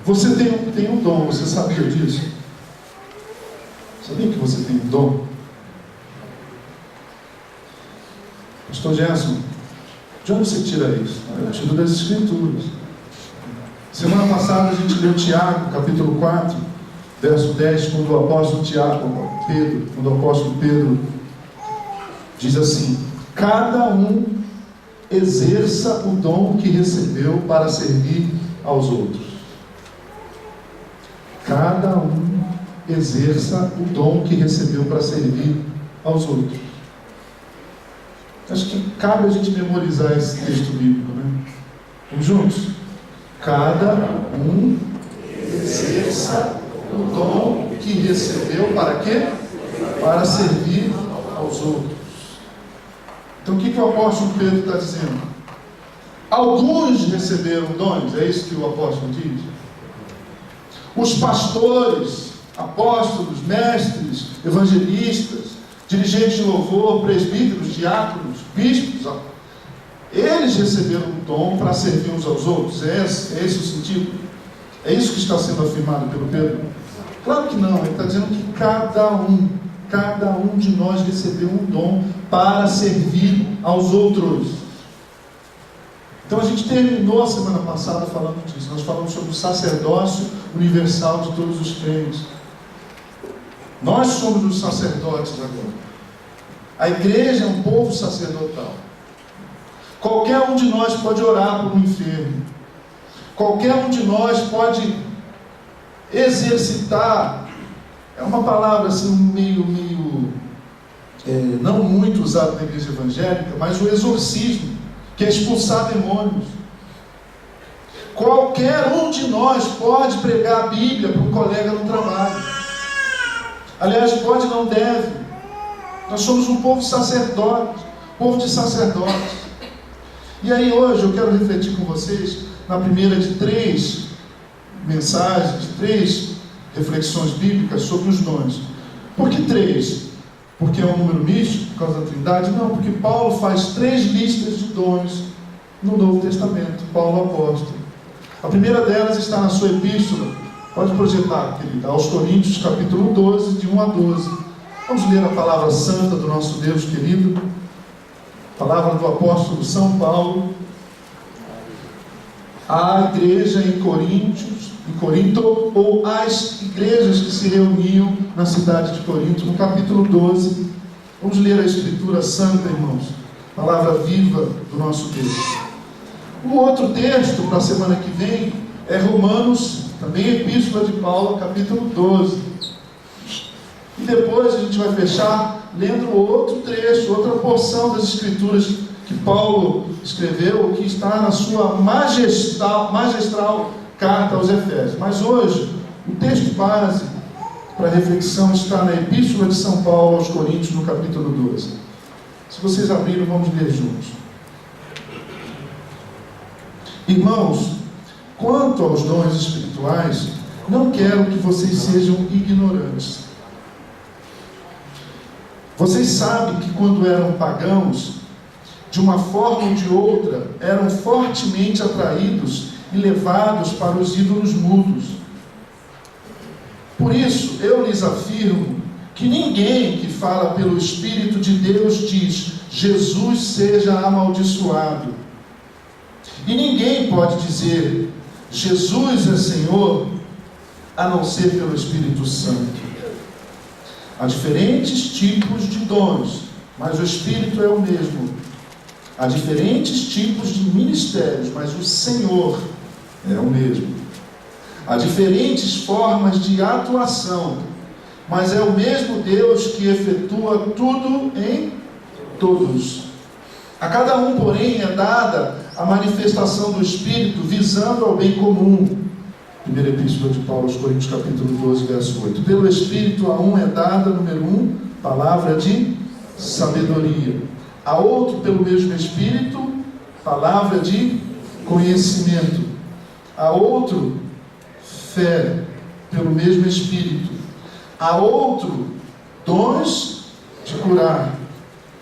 Você tem um dom, você sabia disso? Sabia que você tem um dom? Pastor Gerson, de onde você tira isso? Eu tiro das Escrituras. Semana passada a gente leu Tiago, capítulo 4, verso 10, quando o apóstolo Pedro diz assim: cada um exerça o dom que recebeu para servir aos outros. Cada um exerça o dom que recebeu para servir aos outros. Acho que cabe a gente memorizar esse texto bíblico, né? Vamos juntos? Cada um exerça o dom que recebeu para quê? Para servir aos outros. Então o que o apóstolo Pedro está dizendo? Alguns receberam dons, é isso que o apóstolo diz? Os pastores, apóstolos, mestres, evangelistas, dirigentes de louvor, presbíteros, diáconos, bispos, eles receberam um dom para servir uns aos outros. É esse o sentido? É isso que está sendo afirmado pelo Pedro? Claro que não, ele está dizendo que cada um de nós recebeu um dom para servir aos outros. Então a gente terminou a semana passada falando disso. Nós falamos sobre o sacerdócio universal de todos os crentes. Nós somos os sacerdotes agora. A igreja é um povo sacerdotal. Qualquer um de nós pode orar por um enfermo. Qualquer um de nós pode exercitar. É uma palavra assim não muito usada na igreja evangélica, mas o exorcismo, que é expulsar demônios. Qualquer um de nós pode pregar a Bíblia para um colega no trabalho. Aliás, pode, não deve. Nós somos um povo sacerdote, povo de sacerdotes. E aí hoje eu quero refletir com vocês na primeira de 3 mensagens, de 3 reflexões bíblicas sobre os dons. Por que 3? Porque é um número místico, por causa da Trindade? Não, porque Paulo faz 3 listas de dons no Novo Testamento, Paulo apóstolo. A primeira delas está na sua epístola, pode projetar, querida, aos Coríntios, capítulo 12, de 1 a 12. Vamos ler a palavra santa do nosso Deus querido, palavra do apóstolo São Paulo, à igreja em Corinto, ou às igrejas que se reuniam na cidade de Corinto, no capítulo 12. Vamos ler a Escritura Santa, irmãos, palavra viva do nosso Deus. O outro texto para a semana que vem é Romanos, também Epístola de Paulo, capítulo 12. E depois a gente vai fechar lendo outro trecho, outra porção das Escrituras que Paulo escreveu, que está na sua magistral carta aos Efésios. Mas hoje, o texto base para reflexão está na Epístola de São Paulo aos Coríntios, no capítulo 12. Se vocês abriram, vamos ler juntos. Irmãos, quanto aos dons espirituais, não quero que vocês sejam ignorantes. Vocês sabem que quando eram pagãos, de uma forma ou de outra, eram fortemente atraídos e levados para os ídolos mudos. Por isso, eu lhes afirmo que ninguém que fala pelo Espírito de Deus diz: Jesus seja amaldiçoado. E ninguém pode dizer: Jesus é Senhor, a não ser pelo Espírito Santo. Há diferentes tipos de dons, mas o Espírito é o mesmo. Há diferentes tipos de ministérios, mas o Senhor é o mesmo. Há diferentes formas de atuação, mas é o mesmo Deus que efetua tudo em todos. A cada um, porém, é dada a manifestação do Espírito visando ao bem comum. Primeira Epístola de Paulo aos Coríntios, capítulo 12, verso 8. Pelo Espírito a um é dada, número 1, palavra de sabedoria. A outro, pelo mesmo Espírito, palavra de conhecimento. A outro, fé, pelo mesmo Espírito. A outro, dons de curar.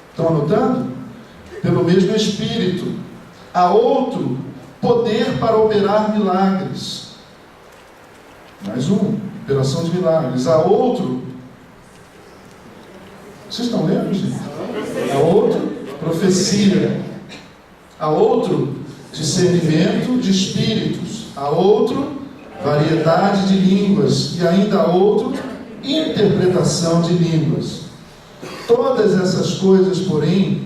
Estão anotando? Pelo mesmo Espírito. A outro, poder para operar milagres. Mais um, operação de milagres. Há outro, vocês estão lendo, gente? Há outro, profecia. Há outro, discernimento de espíritos. Há outro, variedade de línguas. E ainda há outro, interpretação de línguas. Todas essas coisas, porém,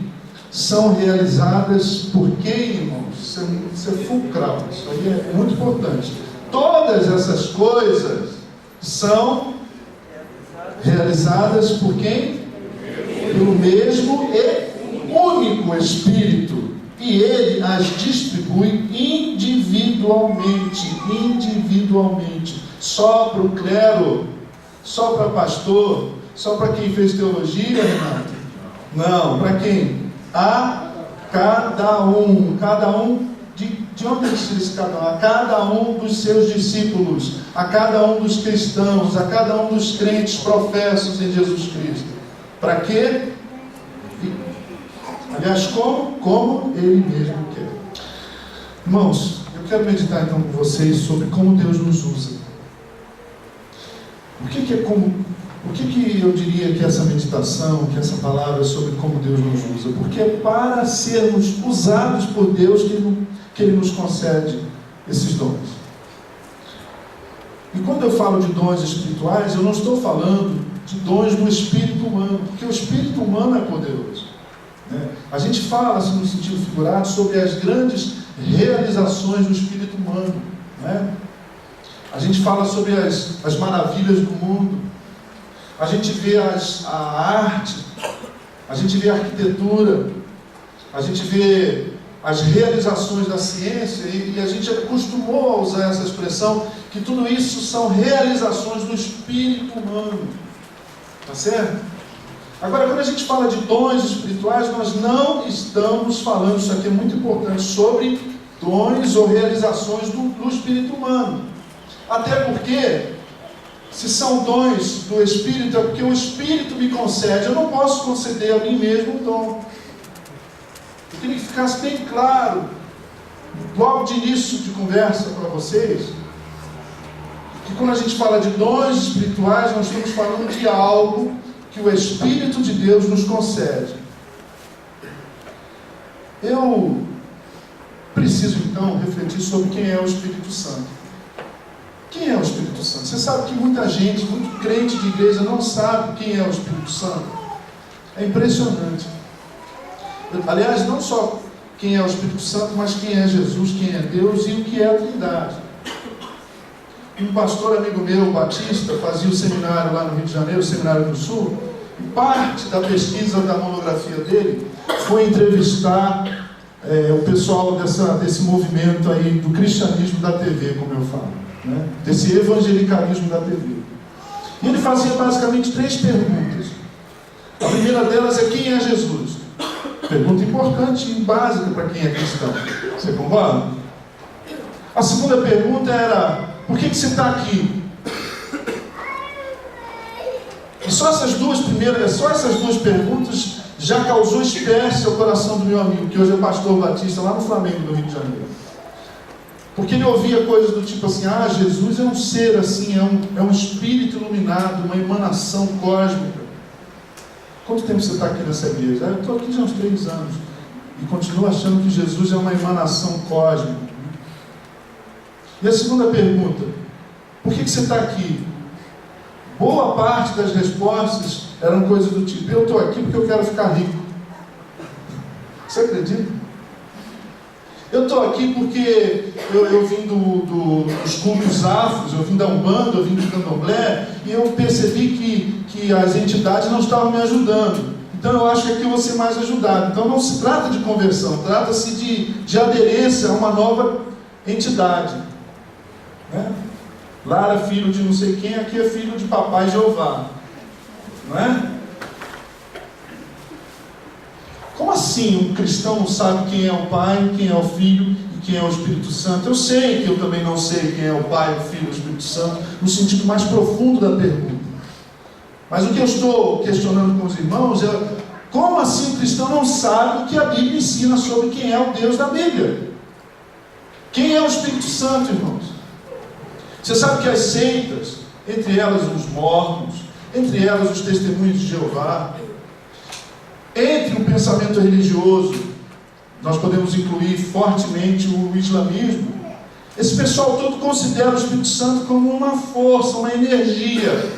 são realizadas por quem, irmãos? Isso é fulcral, isso aí é muito importante. Todas essas coisas são realizadas por quem? Pelo mesmo e único Espírito. E Ele as distribui individualmente. Só para o clero, só para pastor, só para quem fez teologia, Renato? Não, para quem? A cada um de onde ele tira esse cada um? A cada um dos seus discípulos, a cada um dos cristãos, a cada um dos crentes professos em Jesus Cristo. Para quê? Aliás, como Ele mesmo quer. Irmãos, eu quero meditar então com vocês sobre como Deus nos usa. O que eu diria que essa meditação, que essa palavra é sobre como Deus nos usa? Porque é para sermos usados por Deus que Ele nos concede esses dons. E quando eu falo de dons espirituais, eu não estou falando de dons do espírito humano, porque o espírito humano é poderoso. A gente fala, assim, no sentido figurado, sobre as grandes realizações do espírito humano. A gente fala sobre as maravilhas do mundo. A gente vê a arte, a gente vê a arquitetura, a gente vê as realizações da ciência, e a gente acostumou a usar essa expressão, que tudo isso são realizações do espírito humano. Tá certo? Agora, quando a gente fala de dons espirituais, nós não estamos falando, isso aqui é muito importante, sobre dons ou realizações do espírito humano. Até porque, se são dons do Espírito, é porque o Espírito me concede. Eu não posso conceder a mim mesmo um dom. Eu queria que ficasse bem claro, logo de início de conversa para vocês, que quando a gente fala de dons espirituais, nós estamos falando de algo que o Espírito de Deus nos concede. Eu preciso então refletir sobre quem é o Espírito Santo. Quem é o Espírito Santo? Você sabe que muita gente, muito crente de igreja, não sabe quem é o Espírito Santo. É impressionante. Aliás, não só quem é o Espírito Santo, mas quem é Jesus, quem é Deus e o que é a Trindade. Um pastor amigo meu, Batista, fazia o seminário lá no Rio de Janeiro, o Seminário do Sul, e parte da pesquisa da monografia dele foi entrevistar o pessoal desse movimento aí do cristianismo da TV, como eu falo. Desse evangelicalismo da TV. E ele fazia basicamente 3 perguntas. A primeira delas é: quem é Jesus? Pergunta importante e básica para quem é cristão. Você concorda? A segunda pergunta era: por que você está aqui? E só essas duas perguntas já causou espécie ao coração do meu amigo, que hoje é pastor batista lá no Flamengo, no Rio de Janeiro. Porque ele ouvia coisas do tipo assim: Jesus é um ser assim, é um espírito iluminado, uma emanação cósmica. Quanto tempo você está aqui nessa igreja? Eu estou aqui já há uns 3 anos. E continuo achando que Jesus é uma emanação cósmica. E a segunda pergunta: por que você está aqui? Boa parte das respostas eram coisas do tipo: eu estou aqui porque eu quero ficar rico. Você acredita? Eu estou aqui porque eu vim dos cultos afros, eu vim da Umbanda, eu vim do Candomblé, e eu percebi que as entidades não estavam me ajudando. Então eu acho que aqui eu vou ser mais ajudado. Então não se trata de conversão, trata-se de aderência a uma nova entidade. Lara, filho de não sei quem, aqui é filho de papai Jeová. Não é? Como assim um cristão não sabe quem é o Pai, quem é o Filho e quem é o Espírito Santo? Eu sei que eu também não sei quem é o Pai, o Filho e o Espírito Santo, no sentido mais profundo da pergunta. Mas o que eu estou questionando com os irmãos é: como assim o cristão não sabe o que a Bíblia ensina sobre quem é o Deus da Bíblia? Quem é o Espírito Santo, irmãos? Você sabe que as seitas, entre elas os mormons, entre elas os testemunhos de Jeová, entre o pensamento religioso, nós podemos incluir fortemente o islamismo. Esse pessoal todo considera o Espírito Santo como uma força, uma energia.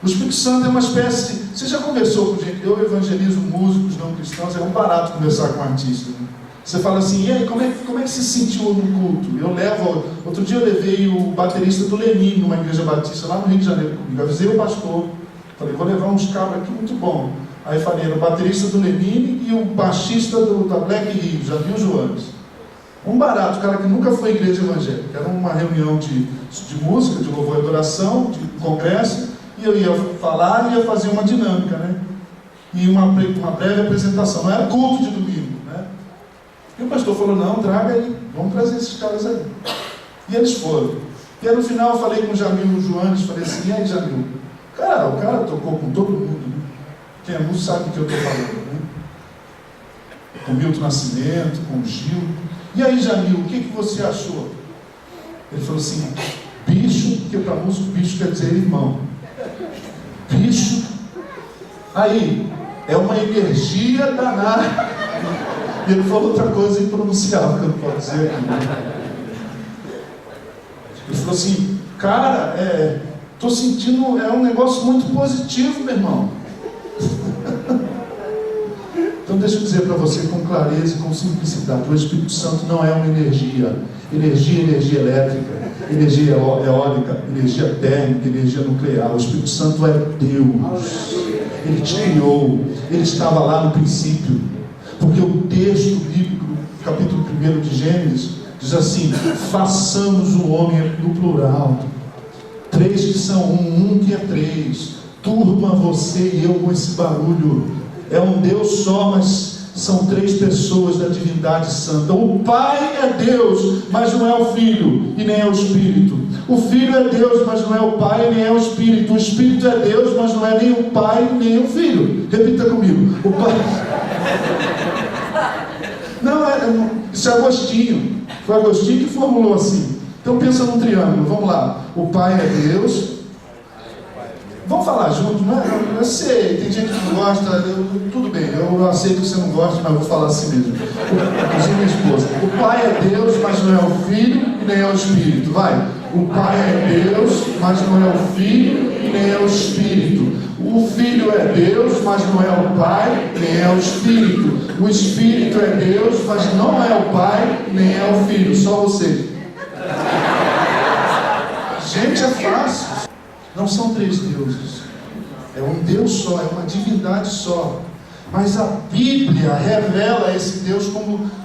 O Espírito Santo é uma espécie de... Você já conversou com gente? Eu evangelizo músicos não cristãos, é um barato conversar com artistas, né? Você fala assim, e aí, como é que você se sentiu no culto? Outro dia eu levei o baterista do Lenin numa igreja batista lá no Rio de Janeiro comigo. Avisei o pastor, falei, vou levar uns cabras aqui muito bom. Aí falei, era o baterista do Lenin e o baixista da Black Rio, Jamil Joanes. Um barato, o cara que nunca foi à igreja evangélica. Era uma reunião de música, de louvor e adoração, de congresso, e eu ia falar e ia fazer uma dinâmica, né? E uma breve apresentação. Não era culto de domingo, né? E o pastor falou, não, traga aí, vamos trazer esses caras aí. E eles foram. E aí no final eu falei com o Jamil Joanes, falei assim, e aí Jamil? O cara tocou com todo mundo, né? Quem é músico sabe do que eu estou falando, né? Com Milton Nascimento, com o Gil. E aí Jamil, o que você achou? Ele falou assim, bicho, porque para músico bicho quer dizer irmão. Bicho, aí, é uma energia danada. E ele falou outra coisa impronunciável, que eu não posso dizer aqui. Ele falou assim, cara, estou sentindo, um negócio muito positivo, meu irmão. Então deixa eu dizer para você com clareza e com simplicidade, o Espírito Santo não é uma energia elétrica, energia eólica, energia térmica, energia nuclear. O Espírito Santo é Deus. Ele te criou, ele estava lá no princípio. Porque o texto bíblico, capítulo 1 de Gênesis, diz assim, façamos o homem no plural. 3 que são um que é 3. Turma, você e eu com esse barulho. É um Deus só, mas são 3 pessoas da divindade santa. O Pai é Deus, mas não é o Filho e nem é o Espírito. O Filho é Deus, mas não é o Pai nem é o Espírito. O Espírito é Deus, mas não é nem o Pai nem o Filho. Repita comigo. O Pai... Não, isso é Agostinho. Foi Agostinho que formulou assim. Então pensa num triângulo, vamos lá. O Pai é Deus. Vamos falar junto, não é? Eu sei, tem gente que não gosta, tudo bem, eu aceito que você não gosta, mas vou falar assim mesmo. Inclusive minha esposa. O Pai é Deus, mas não é o Filho e nem é o Espírito. Vai. O Pai é Deus, mas não é o Filho e nem é o Espírito. O Filho é Deus, mas não é o Pai, nem é o Espírito. O Espírito é Deus, mas não é o Pai, nem é o Filho. Só você. Gente, é fácil. Não são 3 deuses. É um Deus só, é uma divindade só. Mas a Bíblia revela esse Deus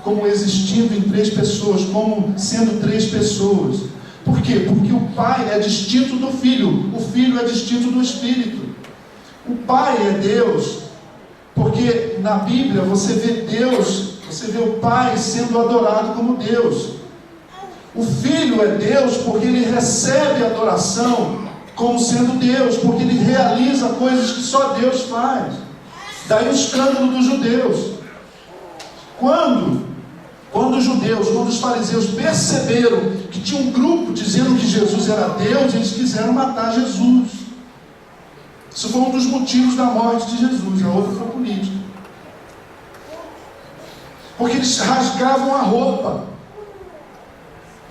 como existindo em 3 pessoas, como sendo 3 pessoas. Por quê? Porque o Pai é distinto do Filho, o Filho é distinto do Espírito. O Pai é Deus, porque na Bíblia você vê Deus, você vê o Pai sendo adorado como Deus. O Filho é Deus porque ele recebe adoração como sendo Deus, porque ele realiza coisas que só Deus faz. Daí o escândalo dos judeus. Quando os judeus, quando os fariseus perceberam que tinha um grupo dizendo que Jesus era Deus, eles quiseram matar Jesus. Isso foi um dos motivos da morte de Jesus. A outra foi política. Porque eles rasgavam a roupa.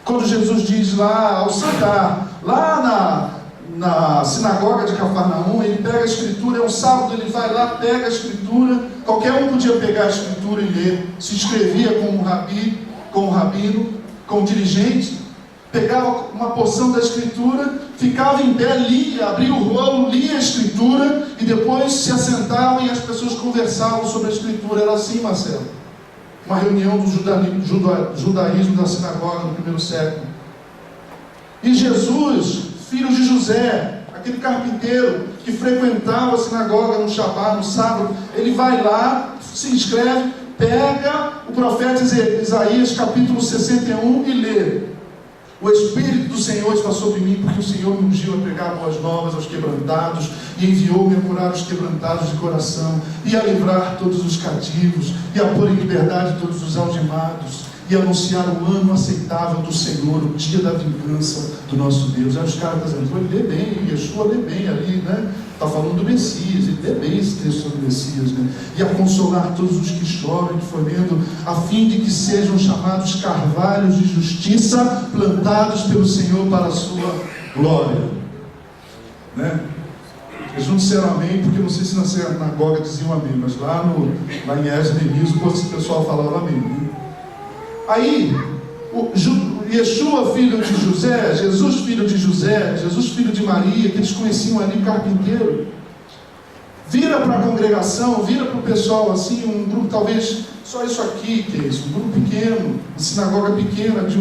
Quando Jesus diz lá ao sentar, lá na sinagoga de Cafarnaum, ele pega a escritura, é um sábado, ele vai lá, pega a escritura, qualquer um podia pegar a escritura e ler, se inscrevia com o rabino, com o dirigente, pegava uma porção da escritura, ficava em pé, lia, abria o rolo, lia a escritura, e depois se assentavam e as pessoas conversavam sobre a escritura. Era assim, Marcelo, uma reunião do judaísmo da sinagoga no primeiro século. E Jesus, filho de José, aquele carpinteiro que frequentava a sinagoga no Shabá, no sábado, ele vai lá, se inscreve, pega o profeta Isaías, capítulo 61, e lê: o Espírito do Senhor está sobre mim, porque o Senhor me ungiu a pregar boas novas aos quebrantados, e enviou-me a curar os quebrantados de coração, e a livrar todos os cativos, e a pôr em liberdade todos os algemados, e anunciar o ano aceitável do Senhor, o dia da vingança do nosso Deus. Aí os caras estão dizendo, ele lê bem, Yeshua lê bem ali, né? Está falando do Messias, ele lê bem esse texto sobre o Messias, né? E a consolar todos os que choram, que foi lendo, a fim de que sejam chamados carvalhos de justiça, plantados pelo Senhor para a sua glória. Né? Eles não disseram amém, porque não sei se na sinagoga diziam amém, mas lá em Esdras e Neemias, o pessoal falava amém. Né? Aí, Yeshua, filho de José, Jesus, filho de José, Jesus, filho de Maria, que eles conheciam ali, carpinteiro, vira para a congregação, vira para o pessoal assim, um grupo talvez só isso aqui, que é isso, um grupo pequeno, uma sinagoga pequena de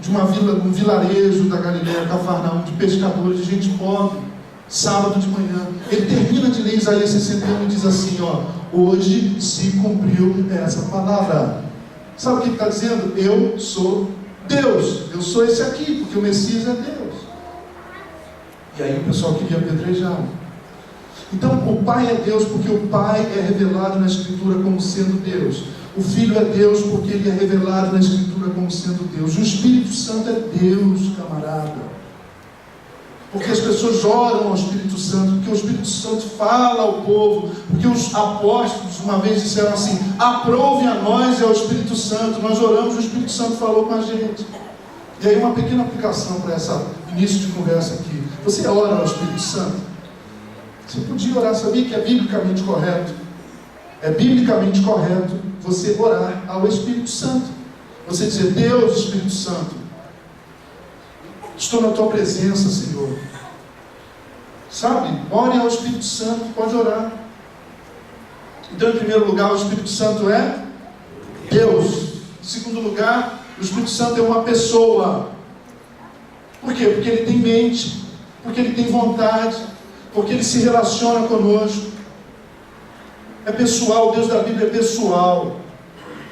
uma vila, um vilarejo da Galileia, Cafarnaum, de pescadores, de gente pobre. Sábado de manhã, ele termina de ler Isaías 61 e diz assim, ó, hoje se cumpriu essa palavra. Sabe o que ele está dizendo? Eu sou Deus, eu sou esse aqui, porque o Messias é Deus. E aí o pessoal queria apedrejá-lo. Então o Pai é Deus porque o Pai é revelado na Escritura como sendo Deus. O Filho é Deus porque ele é revelado na Escritura como sendo Deus. O Espírito Santo é Deus, camarada. Porque as pessoas oram ao Espírito Santo, porque o Espírito Santo fala ao povo, porque os apóstolos uma vez disseram assim, aprove a nós e ao Espírito Santo, nós oramos, o Espírito Santo falou com a gente. E aí uma pequena aplicação para esse início de conversa aqui. Você ora ao Espírito Santo? Você podia orar, sabia que é biblicamente correto? É biblicamente correto você orar ao Espírito Santo. Você dizer, Deus, Espírito Santo, estou na tua presença, Senhor. Sabe? Ore ao Espírito Santo, pode orar. Então, em primeiro lugar, o Espírito Santo é Deus. Em segundo lugar, o Espírito Santo é uma pessoa. Por quê? Porque ele tem mente, porque ele tem vontade, porque ele se relaciona conosco. É pessoal, o Deus da Bíblia é pessoal.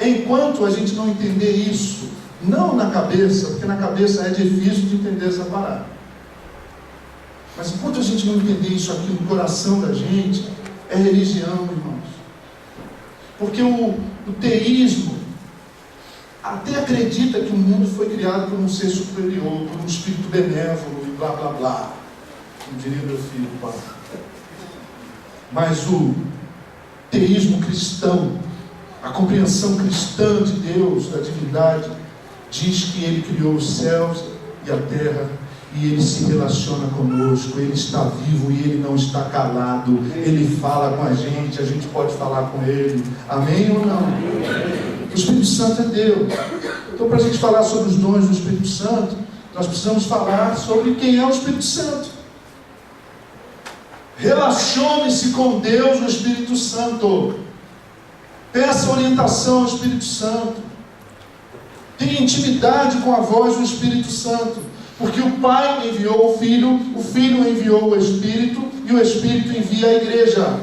Enquanto a gente não entender isso, não na cabeça, porque na cabeça é difícil de entender essa parada. Mas enquanto a gente não entender isso aqui no coração da gente, é religião, irmãos. Porque o teísmo até acredita que o mundo foi criado por um ser superior, por um espírito benévolo e blá blá blá. Como diria meu filho, pai. Mas o teísmo cristão, a compreensão cristã de Deus, da divindade, diz que Ele criou os céus e a terra, e Ele se relaciona conosco, Ele está vivo e Ele não está calado, Ele fala com a gente pode falar com Ele, amém ou não? O Espírito Santo é Deus. Então, para a gente falar sobre os dons do Espírito Santo, nós precisamos falar sobre quem é o Espírito Santo. Relacione-se com Deus no Espírito Santo, peça orientação ao Espírito Santo, tenha intimidade com a voz do Espírito Santo, porque o Pai enviou o Filho enviou o Espírito, e o Espírito envia a igreja.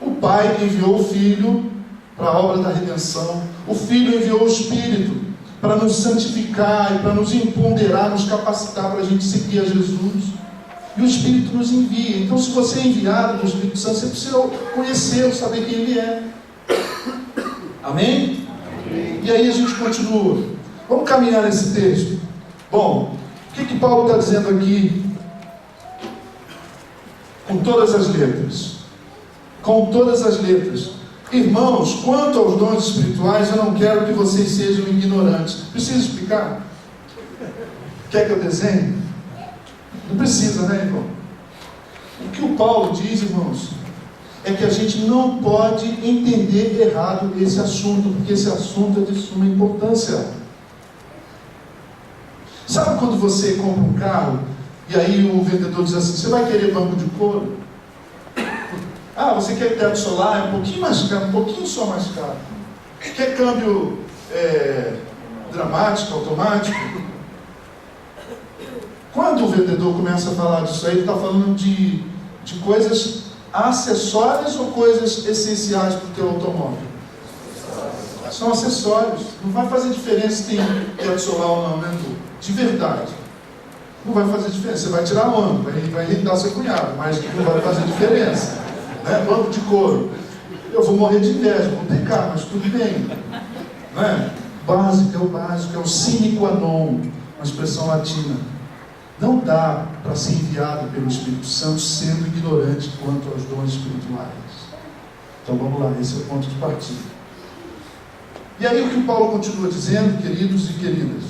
O Pai enviou o Filho para a obra da redenção, o Filho enviou o Espírito para nos santificar e para nos empoderar, nos capacitar para a gente seguir a Jesus, e o Espírito nos envia. Então, se você é enviado do Espírito Santo, você precisa conhecê-lo, saber quem Ele é. Amém? E aí a gente continua. Vamos caminhar nesse texto. Bom, o que Paulo está dizendo aqui? Com todas as letras. Com todas as letras. Irmãos, quanto aos dons espirituais, eu não quero que vocês sejam ignorantes. Preciso explicar? Quer que eu desenhe? Não precisa, né, irmão? O que o Paulo diz, irmãos, é que a gente não pode entender errado esse assunto, porque esse assunto é de suma importância. Sabe quando você compra um carro e aí o vendedor diz assim, você vai querer banco de couro? Ah, você quer teto solar? É um pouquinho mais caro, um pouquinho só mais caro. Quer câmbio dramático, automático? Quando o vendedor começa a falar disso aí, ele está falando de coisas acessórias ou coisas essenciais para o teu automóvel? São acessórios. Não vai fazer diferença se tem teto solar ou não, né? De verdade. Não vai fazer diferença. Você vai tirar onda, vai irritar seu cunhado, mas não vai fazer diferença. Né? Banco de couro. Eu vou morrer de inveja, vou pecar, mas tudo bem. Né? básico, é o sine qua non, uma expressão latina. Não dá para ser enviado pelo Espírito Santo sendo ignorante quanto aos dons espirituais. Então vamos lá, esse é o ponto de partida. E aí o que o Paulo continua dizendo, queridos e queridas,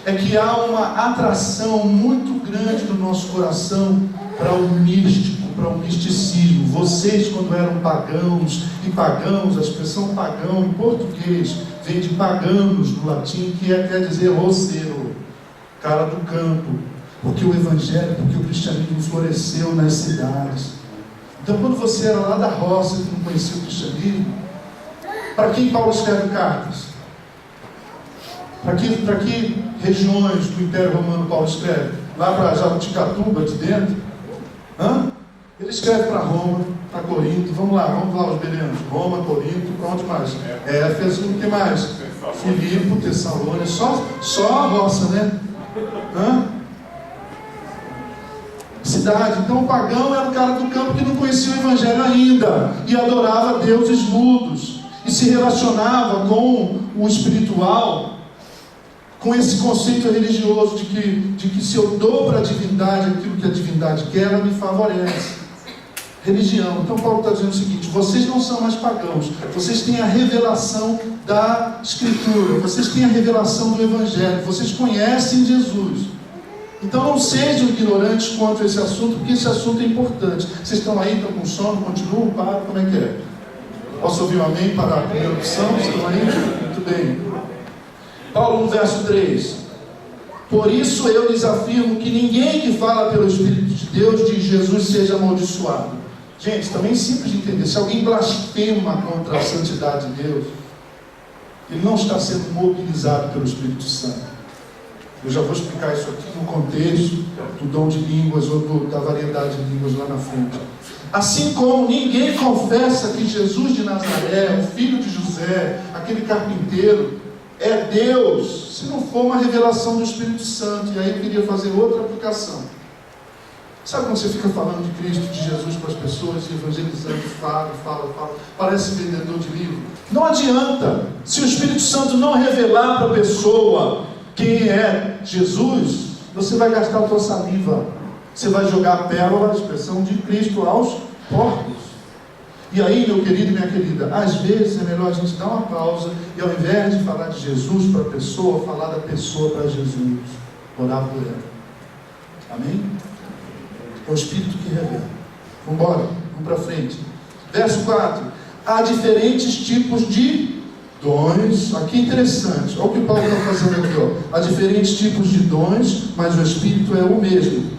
é que há uma atração muito grande no nosso coração para o místico, para o misticismo. Vocês, quando eram pagãos, e pagãos, a expressão pagão em português vem de paganos no latim, que quer dizer roceiro, cara do campo, porque o evangelho, porque o cristianismo floresceu nas cidades. Então, quando você era lá da roça e não conhecia o cristianismo, para quem Paulo escreve cartas? Para que regiões do Império Romano Paulo escreve? Lá para Jabuticatuba, de dentro? Ele escreve para Roma, para Corinto. Vamos lá os bereanos. Roma, Corinto, para onde mais? Éfeso, o que mais? Filipe, Tessalônica, só a roça, né? Cidade. Então o pagão era o cara do campo que não conhecia o evangelho ainda e adorava deuses mudos e se relacionava com o espiritual, com esse conceito religioso de que se eu dou para a divindade aquilo que a divindade quer, ela me favorece. Religião. Então Paulo está dizendo o seguinte: vocês não são mais pagãos, vocês têm a revelação da Escritura, vocês têm a revelação do Evangelho, vocês conhecem Jesus. Então não sejam ignorantes quanto a esse assunto, porque esse assunto é importante. Vocês estão aí, estão com sono, continuam, param, como é que é? Posso ouvir um amém para a primeira opção? Vocês estão aí? Muito bem. Paulo, no verso 3: por isso eu lhes afirmo que ninguém que fala pelo Espírito de Deus diz Jesus seja amaldiçoado. Gente, também é simples de entender. Se alguém blasfema contra a santidade de Deus, ele não está sendo mobilizado pelo Espírito Santo. Eu já vou explicar isso aqui no contexto do dom de línguas ou da variedade de línguas lá na frente. Assim como ninguém confessa que Jesus de Nazaré, o filho de José, aquele carpinteiro, é Deus, se não for uma revelação do Espírito Santo. E aí eu queria fazer outra aplicação. Sabe quando você fica falando de Cristo, de Jesus para as pessoas, evangelizando, fala, parece vendedor de livro? Não adianta. Se o Espírito Santo não revelar para a pessoa quem é Jesus, você vai gastar a tua saliva. Você vai jogar a pérola, a expressão de Cristo, aos porcos. E aí, meu querido e minha querida, às vezes é melhor a gente dar uma pausa e, ao invés de falar de Jesus para a pessoa, falar da pessoa para Jesus. Orar por ela. Amém? É o Espírito que revela. Vamos embora, vamos para frente. Verso 4: há diferentes tipos de dons. Aqui é interessante, olha o que Paulo está fazendo aqui, há diferentes tipos de dons, mas o Espírito é o mesmo.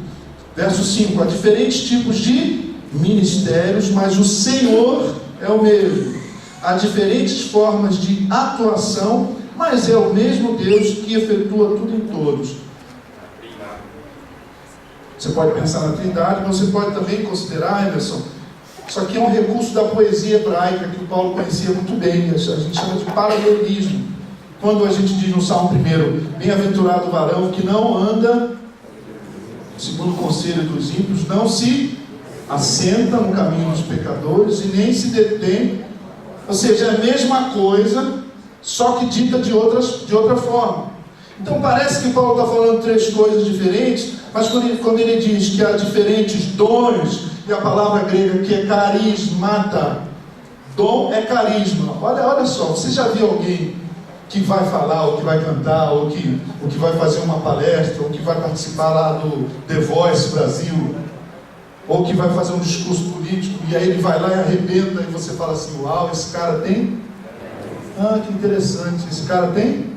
Verso 5: há diferentes tipos de ministérios, mas o Senhor é o mesmo. Há diferentes formas de atuação, mas é o mesmo Deus que efetua tudo em todos. Você pode pensar na Trindade, mas você pode também considerar, Emerson, isso aqui é um recurso da poesia hebraica que o Paulo conhecia muito bem. A gente chama de paralelismo. Quando a gente diz no Salmo 1: bem-aventurado o varão que não anda segundo o conselho dos ímpios, não se assenta no caminho dos pecadores e nem se detém. Ou seja, é a mesma coisa, só que dita de outra forma. Então parece que Paulo está falando três coisas diferentes, mas quando ele diz que há diferentes dons, e a palavra grega que é carismata, dom é carisma. Olha só, você já viu alguém que vai falar, ou que vai cantar, ou que vai fazer uma palestra, ou que vai participar lá do The Voice Brasil, ou que vai fazer um discurso político, e aí ele vai lá e arrebenta, e você fala assim: uau, esse cara tem? Que interessante, esse cara tem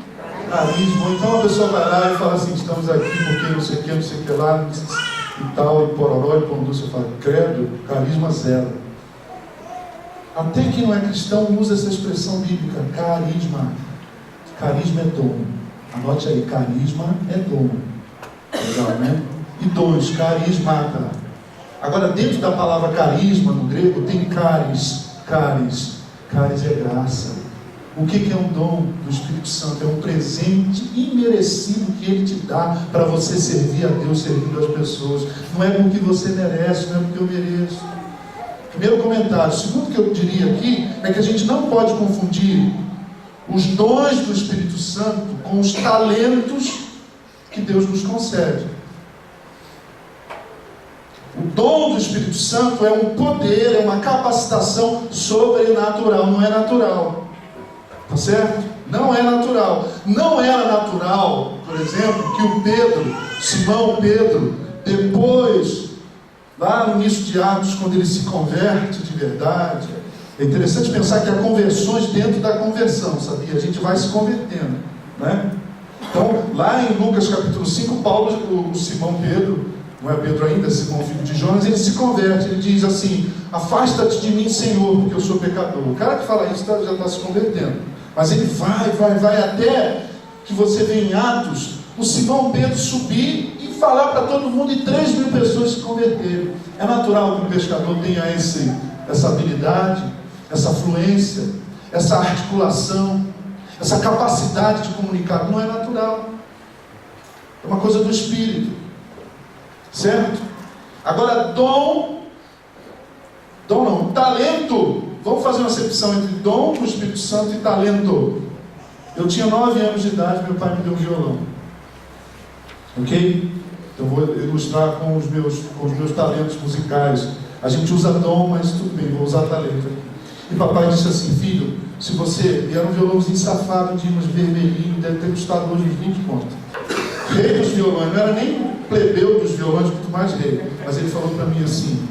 carisma. Então a pessoa vai lá e fala assim: estamos aqui porque não sei o que lá, e tal, e pororó, e pão doce. Você fala: credo, carisma zero. Até quem não é cristão usa essa expressão bíblica, carisma. Carisma é dom. Anote aí, carisma é dom. Legal, né? E dons, carismata. Agora, dentro da palavra carisma, no grego, tem caris. Caris é graça. O que é um dom do Espírito Santo? É um presente imerecido que Ele te dá para você servir a Deus, servindo as pessoas. Não é porque você merece, não é porque eu mereço. Primeiro comentário. Segundo que eu diria aqui, é que a gente não pode confundir os dons do Espírito Santo com os talentos que Deus nos concede. O dom do Espírito Santo é um poder, é uma capacitação sobrenatural, não é natural. Tá certo? Não é natural. Não era natural, por exemplo, que o Pedro, Simão Pedro, depois, lá no início de Atos, quando ele se converte de verdade, é interessante pensar que há conversões dentro da conversão, sabia? A gente vai se convertendo, né? Então, lá em Lucas capítulo 5, Paulo, o Simão Pedro, não é Pedro ainda, Simão filho de Jonas, ele se converte, ele diz assim: afasta-te de mim, Senhor, porque eu sou pecador. O cara que fala isso já está se convertendo, mas ele vai até que você vê em Atos, o Simão Pedro subir e falar para todo mundo, e 3.000 pessoas se converterem. É natural que o pescador tenha essa habilidade, essa fluência, essa articulação, essa capacidade de comunicar. Não é natural, é uma coisa do Espírito, certo? Agora, talento, vamos fazer uma acepção entre dom do Espírito Santo e talento. Eu tinha 9 anos de idade, meu pai me deu um violão, ok? Eu vou ilustrar com os meus talentos musicais. A gente usa dom, mas tudo bem, vou usar talento aqui. E papai disse assim: filho, se você... E era um violãozinho safado, de uns vermelhinhos, deve ter custado hoje uns 20 contos. Rei dos violões, não era nem plebeu dos violões, muito mais rei. Mas ele falou para mim assim: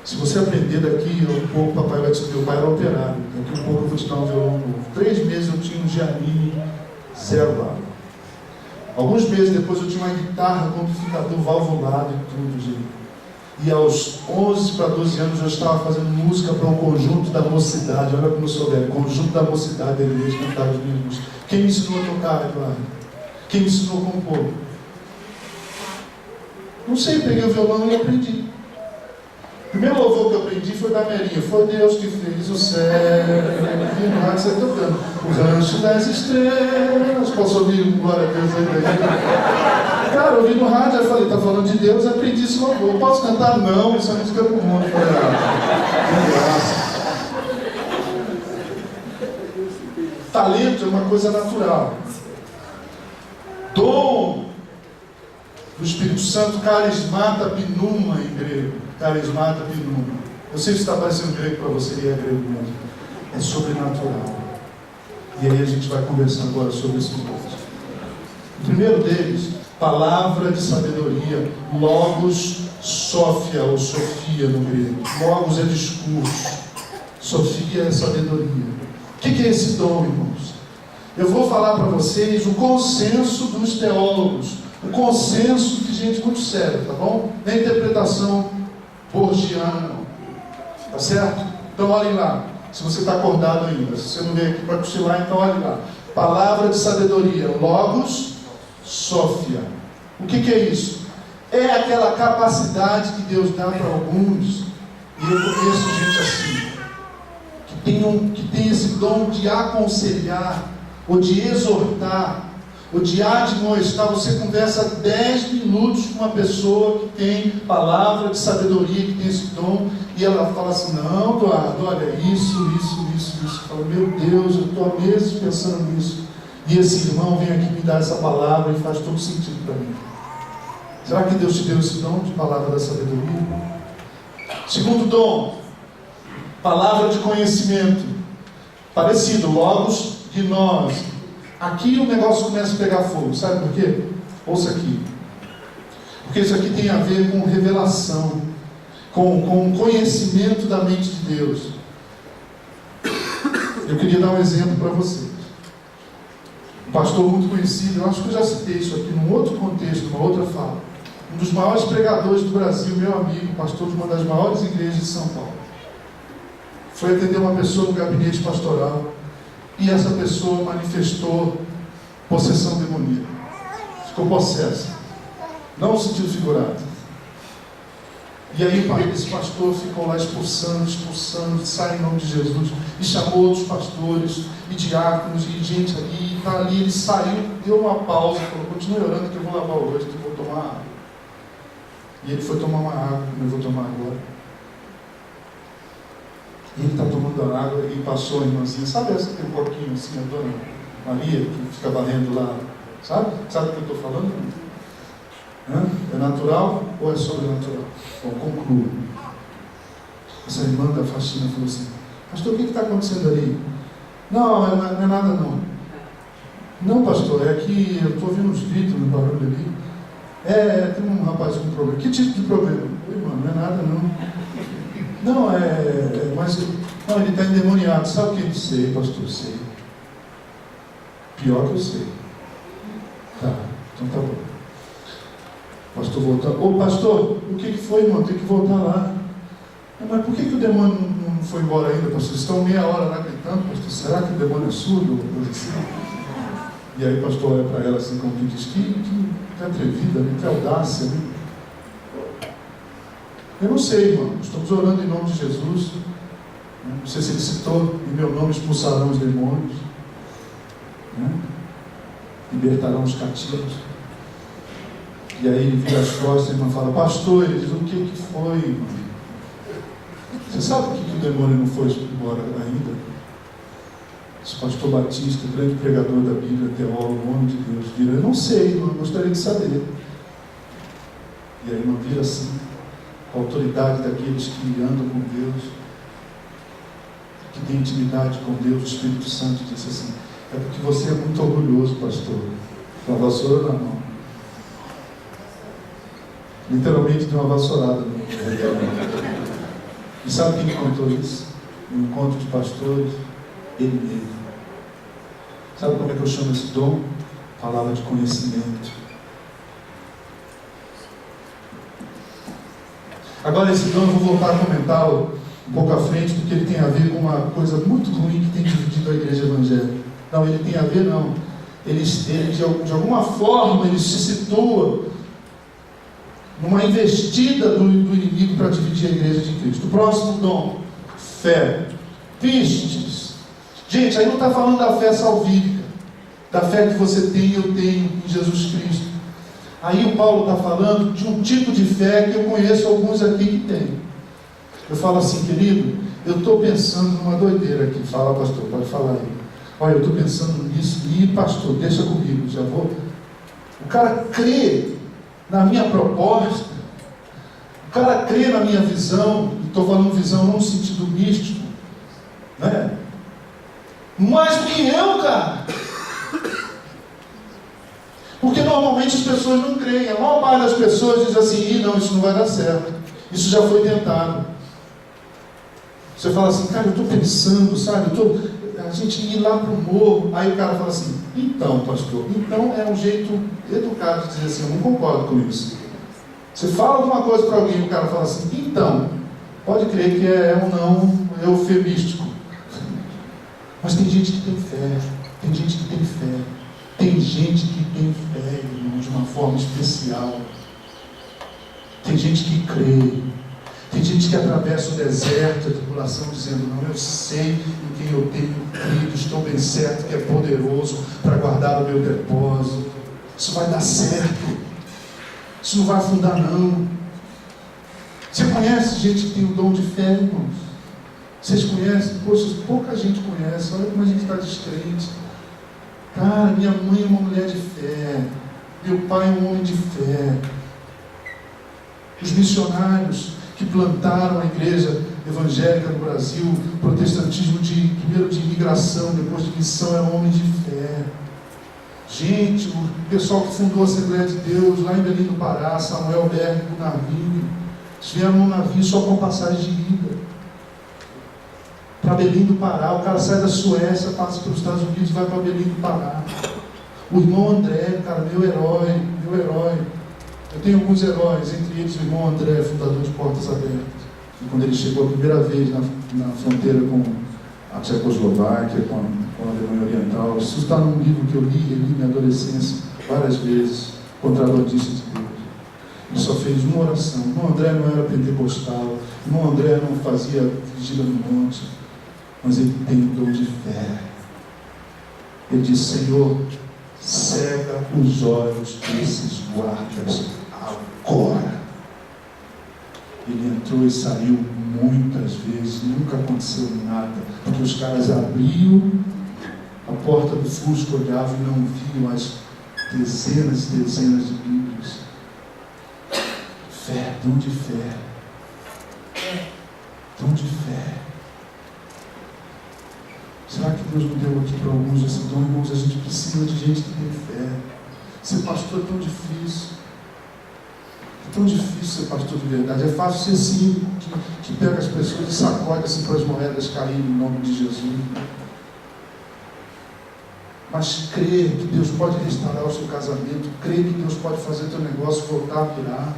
se você aprender daqui um pouco, papai vai te dizer, meu pai era operário, daqui um pouco eu vou te dar um violão novo. 3 meses eu tinha um Giannini 0 bar. Alguns meses depois eu tinha uma guitarra com amplificador valvulado e tudo, gente. E aos 11 para 12 anos eu estava fazendo música para um conjunto da mocidade. Olha como eu sou velho, conjunto da mocidade da igreja, cantava as minhas músicas. Quem me ensinou a tocar, Eduardo? Quem me ensinou a compor? Não sei, peguei o violão e aprendi. O primeiro louvor que eu aprendi foi da Merinha. Foi Deus que fez o céu. E no rádio você tocando o rancho das estrelas. Posso ouvir glória a Deus aí? Cara, eu ouvi no rádio, eu falei, tá falando de Deus, eu aprendi esse louvor. Posso cantar? Não, isso é música do mundo. Eu falei, que graça. Talento é uma coisa natural. Dom do Espírito Santo, carismata pneuma em grego. Carismata pneuma. Eu sei que está parecendo grego para você, e é grego mesmo. É sobrenatural. E aí a gente vai conversar agora sobre esses pontos. O primeiro deles, palavra de sabedoria, logos sófia ou sofia no grego. Logos é discurso, sofia é sabedoria. O que é esse dom, irmãos? Eu vou falar para vocês o consenso dos teólogos, o consenso de gente muito séria, tá bom? Não é interpretação borgiana, não. Tá certo? Então olhem lá, se você está acordado ainda, se você não veio aqui para cochilar, então olhem lá. Palavra de sabedoria, logos sófia. O que é isso? É aquela capacidade que Deus dá para alguns, e eu conheço gente assim, que tem esse dom de aconselhar, ou de exortar, ou de admoestar. Você conversa 10 minutos com uma pessoa que tem palavra de sabedoria, que tem esse dom, e ela fala assim: não, Eduardo, olha, isso. Fala, meu Deus, eu estou há meses pensando nisso. E esse irmão vem aqui me dar essa palavra e faz todo sentido para mim. Será que Deus te deu esse dom de palavra da sabedoria? Segundo dom, palavra de conhecimento. Parecido, logos, gnose. Aqui o negócio começa a pegar fogo. Sabe por quê? Ouça aqui. Porque isso aqui tem a ver com revelação, com conhecimento da mente de Deus. Eu queria dar um exemplo para vocês. Um pastor muito conhecido, eu acho que eu já citei isso aqui num outro contexto, numa outra fala. Um dos maiores pregadores do Brasil, meu amigo, pastor de uma das maiores igrejas de São Paulo. Foi atender uma pessoa no gabinete pastoral, e essa pessoa manifestou possessão demoníaca. Ficou possessa. Não no sentido figurado. E aí esse pastor ficou lá expulsando, sai em nome de Jesus, e chamou outros pastores, e diáconos, e gente ali, e tá ali, ele saiu, deu uma pausa, falou: continue orando que eu vou lavar o rosto, que eu vou tomar água. E ele foi tomar uma água, como eu vou tomar agora. E ele está tomando a água e passou a irmãzinha. Sabe essa que tem um pouquinho assim, a dona Maria, que fica varrendo lá? Sabe? Sabe o que eu estou falando? É natural ou é sobrenatural? Bom, concluo. Essa irmã da faxina falou assim: pastor, o que está acontecendo ali? Não é nada não. Não, pastor, é que eu estou ouvindo uns gritos no barulho ali. Tem um rapaz com problema. Que tipo de problema? Oi, mano, não é nada não. Não, mas não, ele está endemoniado. Sabe o que ele sei, pastor? Sei. Pior que eu sei. Tá, então tá bom. Pastor voltando. Ô pastor, o que foi, irmão? Tem que voltar lá. Mas por que o demônio não foi embora ainda, pastor? Vocês estão meia hora lá gritando, pastor. Será que o demônio é surdo? E aí o pastor olha para ela assim, como que diz, que atrevida, que audácia, né? Eu não sei, irmão. Estamos orando em nome de Jesus. Não sei se ele citou, em meu nome expulsarão os demônios, né? Libertarão os cativos. E aí ele vira as costas e a irmã fala: pastor, ele diz: o que foi, irmão? Você sabe por que o demônio não foi embora ainda? Esse pastor Batista, grande pregador da Bíblia, teólogo, homem de Deus, vira: eu não sei, irmão, eu gostaria de saber. E a irmã vira assim, com a autoridade daqueles que andam com Deus, que tem intimidade com Deus. O Espírito Santo disse assim: é porque você é muito orgulhoso, pastor, com a vassoura na mão. Literalmente deu uma vassourada no redor. E sabe quem contou isso? No encontro de pastores, ele mesmo. Sabe como é que eu chamo esse dom? Palavra de conhecimento. Agora esse dom eu vou voltar a comentá-lo um pouco à frente, porque ele tem a ver com uma coisa muito ruim que tem dividido a igreja evangélica. Não, ele tem a ver não. Ele de alguma forma ele se situa numa investida do inimigo para dividir a igreja de Cristo. O próximo dom, fé. Pistes. Gente, aí não está falando da fé salvífica, da fé que você tem e eu tenho em Jesus Cristo. Aí o Paulo está falando de um tipo de fé que eu conheço alguns aqui que tem. Eu falo assim: querido, eu estou pensando numa doideira aqui. Fala, pastor, pode falar aí. Olha, eu estou pensando nisso. E pastor, deixa comigo, já vou. O cara crê na minha proposta, o cara crê na minha visão. Estou falando visão não no sentido místico, né? Mais do que eu, cara. Porque normalmente as pessoas não creem. A maior parte das pessoas diz assim: não, isso não vai dar certo, isso já foi tentado. Você fala assim: cara, eu estou pensando, sabe, a gente ir lá para o morro. Aí o cara fala assim: então, pastor, então é um jeito educado de dizer assim: eu não concordo com isso. Você fala alguma coisa para alguém e o cara fala assim: então, pode crer que é um não eufemístico. Mas tem gente que tem fé, tem gente que tem fé, tem gente que tem fé, irmão, de uma forma especial. Tem gente que crê, tem gente que atravessa o deserto, a tribulação, dizendo: não, eu sei em quem eu tenho crido, estou bem certo que é poderoso para guardar o meu depósito. Isso vai dar certo, isso não vai afundar não. Você conhece gente que tem o dom de fé, irmãos? Vocês conhecem? Poxa, pouca gente conhece. Olha como a gente está descrente. Cara, minha mãe é uma mulher de fé, meu pai é um homem de fé. Os missionários que plantaram a igreja evangélica no Brasil, protestantismo primeiro de imigração, depois de missão, era um homem de fé. Gente, o pessoal que fundou a Assembleia de Deus lá em Belém do Pará, Samuel Berg, no navio, eles vieram num navio só com passagem de ida para Belém do Pará. O cara sai da Suécia, passa pelos Estados Unidos e vai para Belém do Pará. O irmão André, cara, meu herói. Eu tenho alguns heróis, entre eles o irmão André, fundador de Portas Abertas. E quando ele chegou a primeira vez na fronteira com a Tchecoslováquia, com a Alemanha Oriental, isso está num livro que eu li na minha adolescência várias vezes, Contrabandista de Deus. Ele só fez uma oração. O irmão André não era pentecostal, o irmão André não fazia vigília no monte, mas ele tem um dom de fé. Ele disse: Senhor, cega os olhos desses guardas agora. Ele entrou e saiu muitas vezes nunca aconteceu nada, porque os caras abriam a porta do Fusca, olhavam e não viam as dezenas e dezenas de Bíblias. Fé, dom de fé. Dom de fé. Será que Deus não deu aqui para alguns esse dom? Irmãos, a gente precisa de gente que tem fé. Ser pastor é tão difícil. É tão difícil ser pastor de verdade. É fácil ser cínico, que pega as pessoas e sacode assim para as moedas caírem em nome de Jesus. Mas crer que Deus pode restaurar o seu casamento, crer que Deus pode fazer o teu negócio voltar a virar.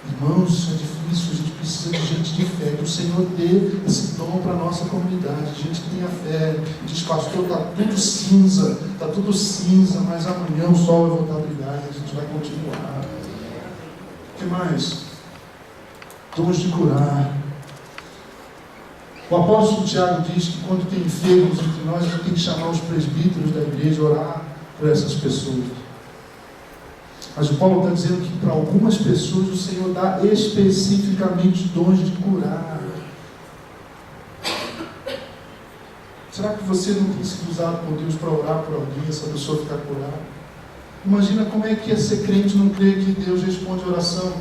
Irmãos, isso é difícil, a gente precisa de gente de fé, que o Senhor dê esse dom para a nossa comunidade, gente que tenha fé. Diz, pastor, está tudo cinza, mas amanhã o sol vai voltar a brilhar e a gente vai continuar. O que mais? Dons de curar. O apóstolo Tiago diz que quando tem enfermos entre nós, a gente tem que chamar os presbíteros da igreja, orar por essas pessoas. Mas o Paulo está dizendo que para algumas pessoas o Senhor dá especificamente dons de curar. Será que você não tem sido usado por Deus para orar por alguém, essa pessoa ficar curada? Imagina como é que é ser crente e não crer que Deus responde a oração.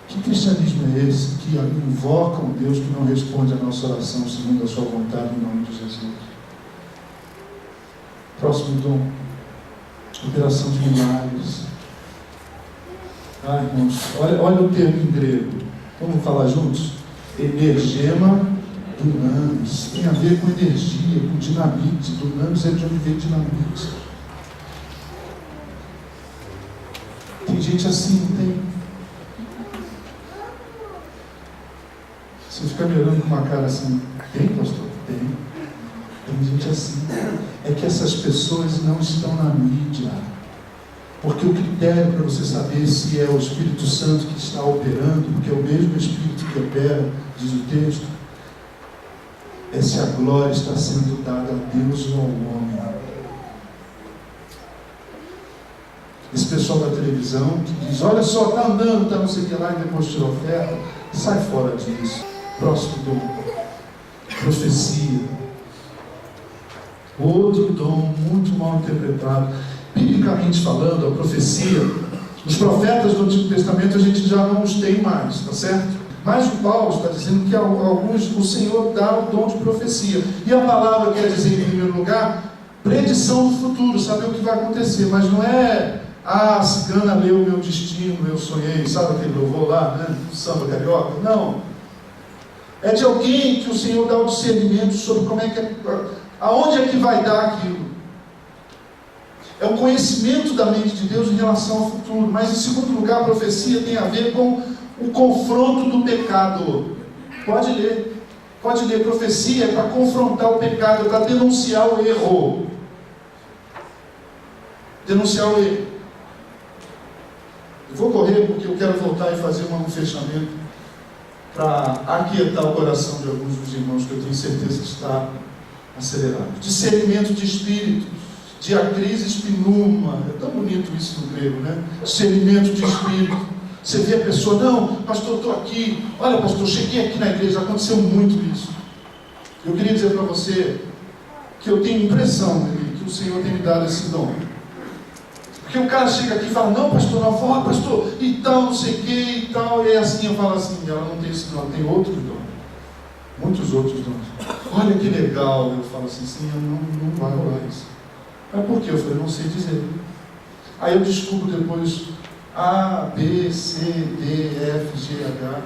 Que cristianismo é esse que invoca um Deus que não responde a nossa oração segundo a sua vontade em nome de Jesus? Próximo dom. Operação de milagres. Irmãos, olha o termo em grego. Vamos falar juntos? Energema dunamis. Tem a ver com energia, com dinamite. Dunamis é de onde vem dinamite. Tem gente assim, não tem? Você fica me olhando com uma cara assim. Tem, pastor? Tem. Tem gente assim. É que essas pessoas não estão na mídia. Porque o critério para você saber se é o Espírito Santo que está operando, porque é o mesmo Espírito que opera, diz o texto, é se a glória está sendo dada a Deus ou ao homem. Esse pessoal da televisão que diz, olha só, está andando, está não sei o que lá, e depois tira oferta, sai fora disso. Próximo dom. Profecia. Outro dom muito mal interpretado. Biblicamente falando, a profecia, os profetas do Antigo Testamento a gente já não os tem mais, tá certo? Mas o Paulo está dizendo que alguns o Senhor dá o dom de profecia. E a palavra quer dizer, em primeiro lugar, predição do futuro, saber o que vai acontecer. Mas não é, a cigana leu o meu destino, eu sonhei, sabe aquele louvor lá, né? Samba carioca? Não. É de alguém que o Senhor dá o discernimento sobre como é que aonde é que vai dar aquilo. É o conhecimento da mente de Deus em relação ao futuro. Mas em segundo lugar, a profecia tem a ver com o confronto do pecado. Pode ler. Profecia é para confrontar o pecado, é para denunciar o erro. Denunciar o erro. Eu vou correr porque eu quero voltar e fazer um fechamento para aquietar o coração de alguns dos irmãos que eu tenho certeza que está acelerado. Discernimento de espíritos, diacrisis pneuma, é tão bonito isso no grego, né? Discernimento de espírito. Você vê a pessoa, não, pastor, eu estou aqui, olha pastor, cheguei aqui na igreja, aconteceu muito isso. Eu queria dizer para você que eu tenho impressão que o Senhor tem me dado esse dom. Porque o cara chega aqui e fala, não pastor, não, fala, pastor, e tal, não sei o que, e tal, e é assim, eu falo assim, ela não tem esse dom, ela tem outros dons. Muitos outros dons. Olha que legal, eu falo assim, sim, não vai rolar isso. Mas por quê? Eu falei, não sei dizer. Aí eu descubro depois A, B, C, D, F, G, H.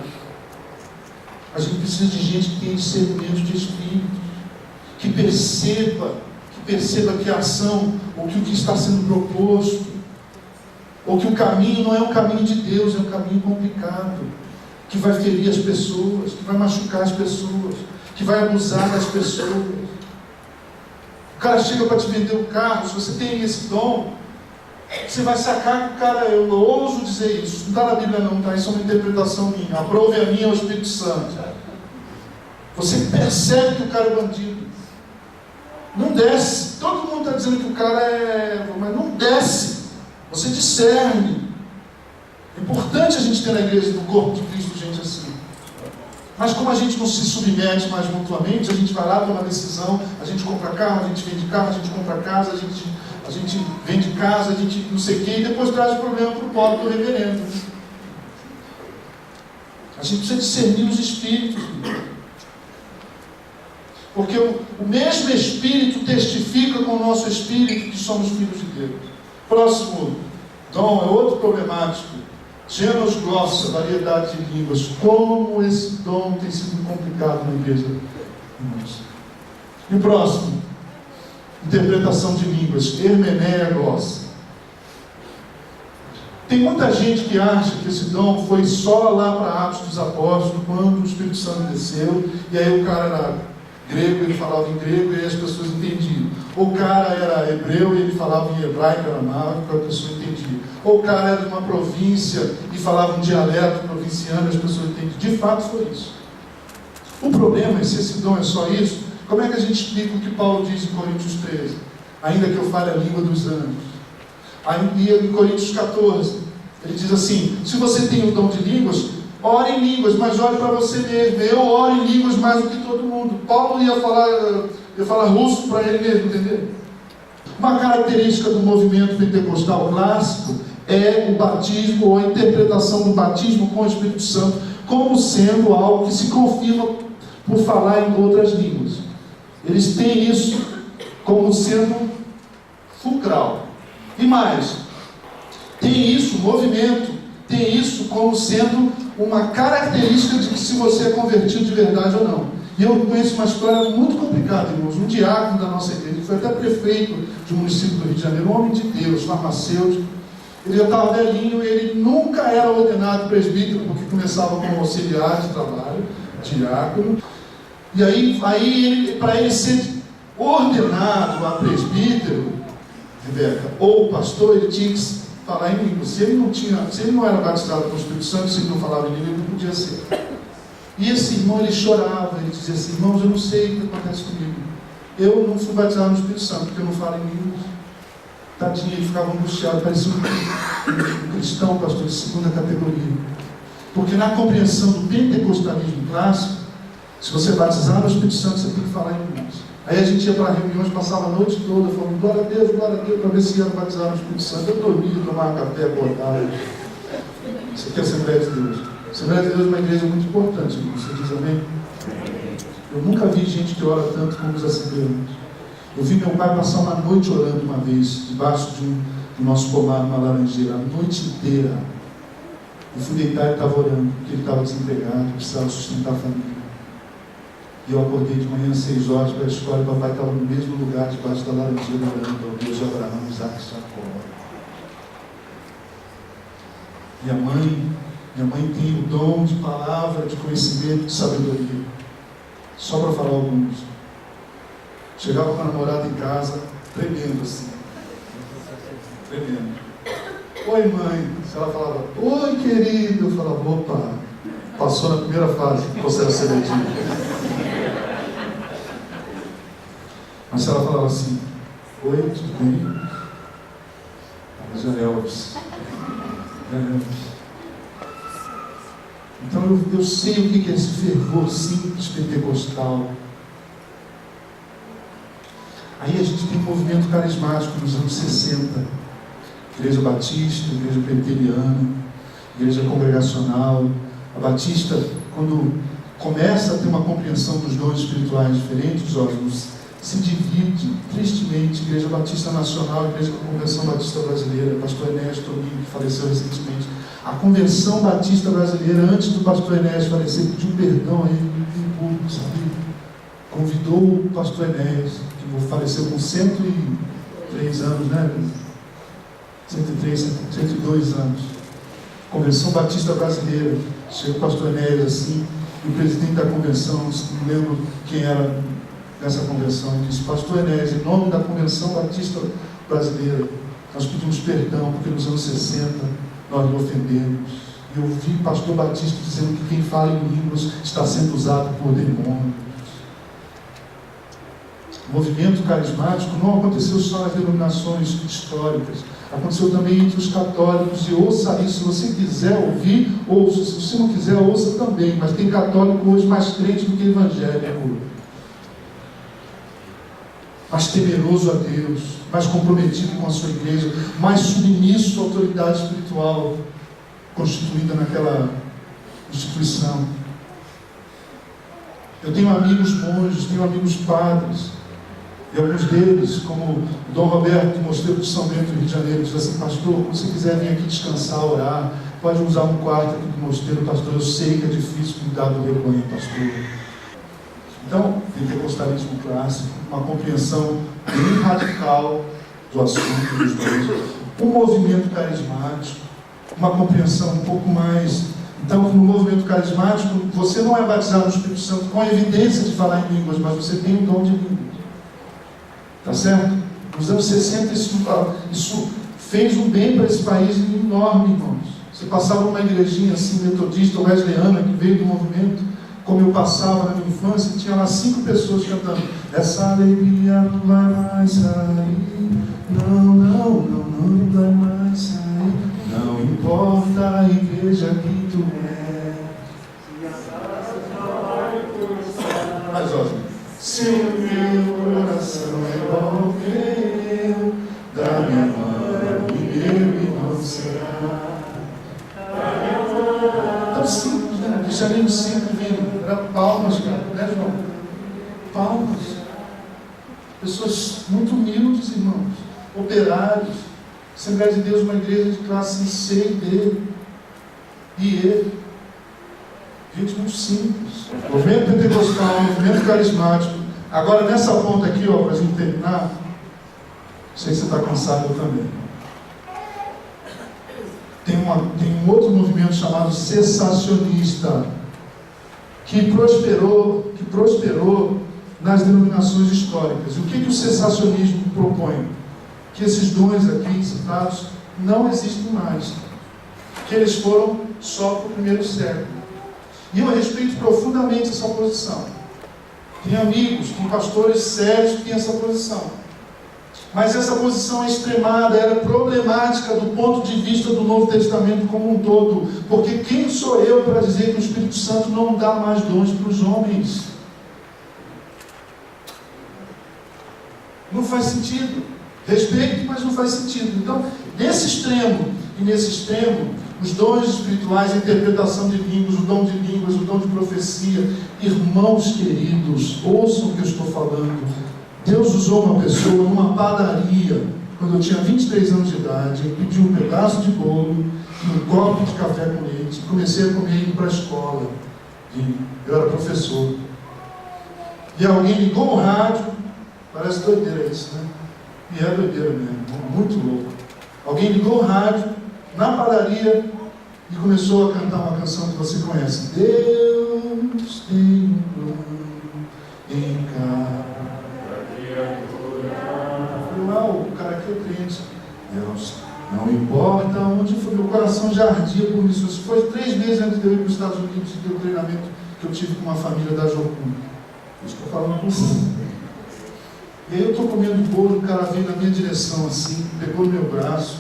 A gente precisa de gente que tenha discernimento de espírito, que perceba que a ação, ou que o que está sendo proposto, ou que o caminho não é um caminho de Deus, é um caminho complicado, que vai ferir as pessoas, que vai machucar as pessoas, que vai abusar das pessoas. O cara chega para te vender o carro, se você tem esse dom, você vai sacar que o cara, eu ouso dizer isso, não está na Bíblia não, tá? Isso é uma interpretação minha, aprove a minha ao Espírito Santo. Você percebe que o cara é bandido. Não desce. Todo mundo está dizendo que o cara é... mas não desce. Você discerne. É importante a gente ter na igreja, no corpo de Cristo, gente assim. Mas como a gente não se submete mais mutuamente, a gente vai lá, toma decisão, a gente compra carro, a gente vende carro, a gente compra casa, a gente vende casa, a gente não sei o quê, e depois traz o problema para o pobre do reverendo. A gente precisa discernir os espíritos. Porque o mesmo Espírito testifica com o nosso espírito que somos filhos de Deus. Próximo dom é outro problemático. Gêneros glossa, variedade de línguas. Como esse dom tem sido complicado na igreja. E o próximo, interpretação de línguas, hermeneia glossa. Tem muita gente que acha que esse dom foi só lá para Atos dos Apóstolos, quando o Espírito Santo desceu, e aí o cara era grego, ele falava em grego, e aí as pessoas entendiam. Ou o cara era hebreu, e ele falava em hebraico, aramaico, a pessoa entendia. Ou o cara era de uma província, e falava um dialeto provinciano, e as pessoas entendiam. De fato foi isso. O problema é, se esse dom é só isso, como é que a gente explica o que Paulo diz em Coríntios 13? Ainda que eu fale a língua dos anjos. Aí em Coríntios 14, ele diz assim, se você tem o dom de línguas, ore em línguas, mas ore para você mesmo. Eu oro em línguas mais do que todo mundo. Paulo ia falar russo para ele mesmo, entendeu? Uma característica do movimento pentecostal clássico é o batismo, ou a interpretação do batismo com o Espírito Santo, como sendo algo que se confirma por falar em outras línguas. Eles têm isso como sendo fulcral. E mais, tem isso, o movimento, tem isso como sendo uma característica de que se você é convertido de verdade ou não. E eu conheço uma história muito complicada, irmãos. Um diácono da nossa igreja, que foi até prefeito de um município do Rio de Janeiro, um homem de Deus, farmacêutico. Ele já estava velhinho, ele nunca era ordenado presbítero, porque começava como auxiliar de trabalho, diácono. E aí para ele ser ordenado a presbítero, Rebeca, ou pastor, ele tinha que falar em língua. Se ele não era batizado com o Espírito Santo, se ele não falava em língua, ele não podia ser. E esse irmão, ele chorava, ele dizia assim, irmãos, eu não sei o que acontece comigo. Eu não fui batizado no Espírito Santo, porque eu não falo em línguas. Tadinho, ele ficava angustiado, parecia um cristão, pastor, de segunda categoria. Porque na compreensão do pentecostalismo clássico, se você batizar no Espírito Santo, você tem que falar em línguas. Aí a gente ia para reuniões, passava a noite toda, falando, glória a Deus, para ver se ia batizar no Espírito Santo. Eu dormia, tomava café, acordava. Isso aqui é a Assembleia de Deus. A Assembleia de Deus é uma igreja muito importante, irmão. Você diz amém? Eu nunca vi gente que ora tanto como os assembleanos. Eu vi meu pai passar uma noite orando uma vez, debaixo do nosso pomar, numa laranjeira, a noite inteira. Eu fui deitar e ele estava orando, porque ele estava desempregado, precisava sustentar a família. E eu acordei de manhã às 6 horas para a escola, e o papai estava no mesmo lugar, debaixo da laranjeira, orando ao Deus de Abraão, Isaac e Jacó. Minha mãe tem o dom de palavra, de conhecimento, de sabedoria. Só para falar alguns. Chegava com a namorada em casa, tremendo assim. Tremendo. Oi, mãe. Se ela falava, oi, querido, eu falava, opa, passou na primeira fase, processo seletivo. Mas se ela falava assim, oi, tudo bem? Já é Elvis. Então eu sei o que é esse fervor simples pentecostal. Aí a gente tem um movimento carismático nos anos 60. Igreja Batista, Igreja Presbiteriana, Igreja Congregacional. A Batista, quando começa a ter uma compreensão dos dons espirituais diferentes, se divide tristemente. Igreja Batista Nacional, Igreja Convenção Batista Brasileira, pastor Enéas Toninho, que faleceu recentemente. A Convenção Batista Brasileira, antes do pastor Enéas falecer, pediu perdão a ele em público, sabe? Convidou o pastor Enéas, que faleceu com 103 anos, né? 102 anos. Convenção Batista Brasileira. Chega o pastor Enéas assim, e o presidente da convenção, não lembro quem era nessa convenção, ele disse, pastor Enéas, em nome da Convenção Batista Brasileira, nós pedimos perdão, porque nos anos 60 nós lhe ofendemos. E eu ouvi pastor Batista dizendo que quem fala em línguas está sendo usado por demônios. O movimento carismático não aconteceu só nas denominações históricas, aconteceu também entre os católicos, e ouça isso, se você quiser ouvir, ouça, se você não quiser, ouça também, mas tem católico hoje mais crente do que evangélico, mais temeroso a Deus, mais comprometido com a sua igreja, mais submisso à autoridade espiritual constituída naquela instituição. Eu tenho amigos monges, tenho amigos padres, e alguns deles, como o Dom Roberto, do Mosteiro de São Bento, no Rio de Janeiro, diz assim: pastor, quando você quiser vir aqui descansar, orar, pode usar um quarto aqui do mosteiro, pastor, eu sei que é difícil cuidar do rebanho, pastor. Então, pentecostalismo clássico, uma compreensão bem radical do assunto dos dois, um movimento carismático, uma compreensão um pouco mais. Então, no movimento carismático, você não é batizado no Espírito Santo com a evidência de falar em línguas, mas você tem o dom de línguas. Tá certo? Nos anos 60, isso fez um bem para esse país enorme, irmãos. Você passava uma igrejinha assim, metodista ou wesleyana, que veio do movimento, como eu passava na minha infância, tinha lá 5 pessoas cantando: essa alegria não vai mais sair, não vai mais sair, não importa a igreja que tu é. Mas ó, se o meu coração é igual ao teu, da minha mão e meu irmão será. Tão simples, né? Deixaríamos simples vindo. Era palmas, cara, né, João? Palmas. Pessoas muito humildes, irmãos. Operários. Assembleia de Deus, uma igreja de classe C e D. E E. Gente muito simples. Movimento pentecostal, movimento carismático. Agora, nessa ponta aqui, ó, para a gente terminar, não sei se você está cansado, eu também. Tem um outro movimento chamado cessacionista, que prosperou nas denominações históricas. E o que o cessacionismo propõe? Que esses dons aqui citados não existem mais, que eles foram só para o primeiro século. E eu respeito profundamente essa posição. Tem amigos, tem pastores sérios que têm essa posição. Mas essa posição é extremada, ela é problemática do ponto de vista do Novo Testamento como um todo. Porque quem sou eu para dizer que o Espírito Santo não dá mais dons para os homens? Não faz sentido. Respeito, mas não faz sentido. Então, nesse extremo e nesse extremo, os dons espirituais, a interpretação de línguas, o dom de línguas, o dom de profecia, irmãos queridos, ouçam o que eu estou falando. Deus usou uma pessoa numa padaria, quando eu tinha 23 anos de idade. Eu pedi um pedaço de bolo e um copo de café com leite, comecei a comer indo para a escola. Eu era professor. E alguém ligou o rádio, parece doideira isso, né? E é doideira mesmo, muito louco. Alguém ligou o rádio na padaria e começou a cantar uma canção que você conhece: Deus tem um plano em cada criatura. O cara aqui é crente. Deus, não importa onde for, meu coração já ardia por isso. Isso foi 3 meses antes de eu ir para os Estados Unidos e ter o treinamento que eu tive com uma família da Jocum. Isso que eu falo com você. E aí eu estou comendo bolo, o cara veio na minha direção assim, pegou no meu braço,